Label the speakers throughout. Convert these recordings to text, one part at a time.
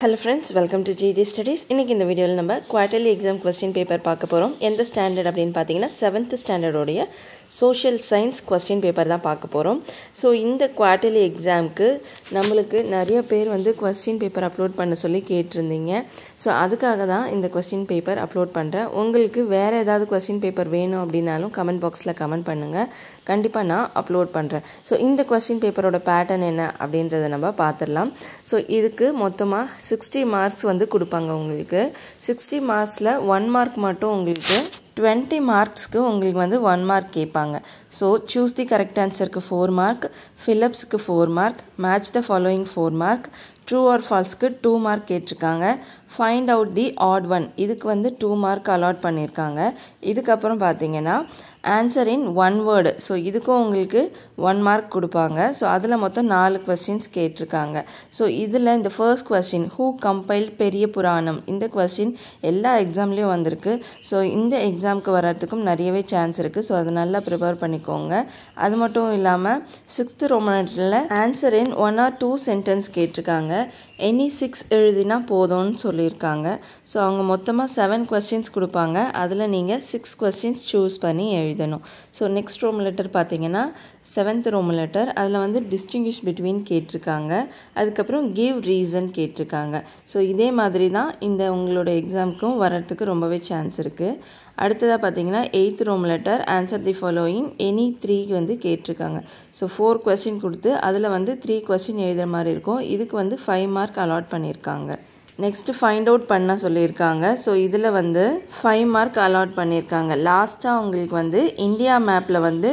Speaker 1: Hello friends, welcome to GD Studies. இன்னைக்கு இந்த வீடியோல நம்ம குவார்ட்டர்லி எக்ஸாம் क्वेश्चन பேப்பர் பார்க்க போறோம். எந்த ஸ்டாண்டர்ட் அப்படினு பாத்தீங்கன்னா 7th ஸ்டாண்டர்ட் உடைய சோஷியல் சயின்ஸ் क्वेश्चन பேப்பர் தான் பார்க்க போறோம். சோ இந்த குவார்ட்டர்லி எக்ஸாம்க்கு நமக்கு நிறைய பேர் வந்து क्वेश्चन பேப்பர் அப்லோட் பண்ண சொல்லி கேட்டிருந்தீங்க. சோ அதுக்காக தான் இந்த क्वेश्चन பேப்பர் அப்லோட் பண்றேன். உங்களுக்கு வேற ஏதாவது क्वेश्चन பேப்பர் வேணும் அப்படினாலும் கமெண்ட் பாக்ஸ்ல கமெண்ட் பண்ணுங்க. கண்டிப்பா நான் அப்லோட் பண்றேன். சோ இந்த क्वेश्चन பேப்பரோட பேட்டர்ன் என்ன அப்படின்றதை நம்ம பார்த்திடலாம். சோ இதுக்கு மொத்தமா 60 marks வந்து கொடுப்பாங்க உங்களுக்கு 60 marksல 1 mark மட்டும் உங்களுக்கு 20 marksக்கு உங்களுக்கு வந்து 1 mark கேட்பாங்க so choose the correct answerக்கு 4 mark Phillipsக்கு 4 mark match the following 4 mark true or falseக்கு 2 mark கேட்டிருக்காங்க find out the odd one இதுக்கு வந்து 2 mark allot பண்ணிருக்காங்க இதுக்கு அப்புறம் பாத்தீங்கன்னா answer in one word so இதுக்கும் உங்களுக்கு 1 mark கொடுப்பாங்க so அதுல மொத்தம் 4 questions கேட்டிருக்காங்க so இதுல இந்த first question who compiled பெரிய புராணம் இந்த question எல்லா எக்ஸாம்லயும் வந்திருக்கு so இந்த எக்ஸாம்க்கு வரதுக்கும் நிறையவே சான்ஸ் இருக்கு so அத நல்லா prepare பண்ணிக்கோங்க அது மட்டும் இல்லாம 6th ரோமன்ல answer in one or two sentence கேட்டிருக்காங்க any 6 எழுதினா போதும்னு சொல்லிருக்காங்க so அவங்க மொத்தமா 7 questions கொடுப்பாங்க அதுல நீங்க 6 questions choose பண்ணி எழுதணும் so next roman letter பாத்தீங்கன்னா 7th roman letter அதுல வந்து distinguish between கேட்டிருக்காங்க அதுக்கு அப்புறம் give reason கேட்டிருக்காங்க so இதே மாதிரி தான் இந்த உங்களோட எக்ஸாம்க்கும் வரதுக்கு ரொம்பவே சான்ஸ் இருக்கு அடுத்ததா பாத்தீங்கன்னா 8th roman letter answer the following any 3 வந்து கேட்டிருக்காங்க so 4 question கொடுத்து அதுல வந்து 3 question எழுதுற மாதிரி இருக்கும் இதுக்கு வந்து 5 mark allot பண்ணிருக்காங்க next find out பண்ண சொல்லிருக்காங்க so இதுல வந்து 5 mark allot பண்ணிருக்காங்க லாஸ்டா உங்களுக்கு வந்து இந்தியா மேப்ல வந்து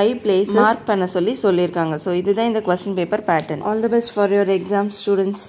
Speaker 1: 5 places mark பண்ண சொல்லிருக்காங்க so இதுதான் இந்த question paper pattern all the best for your exam students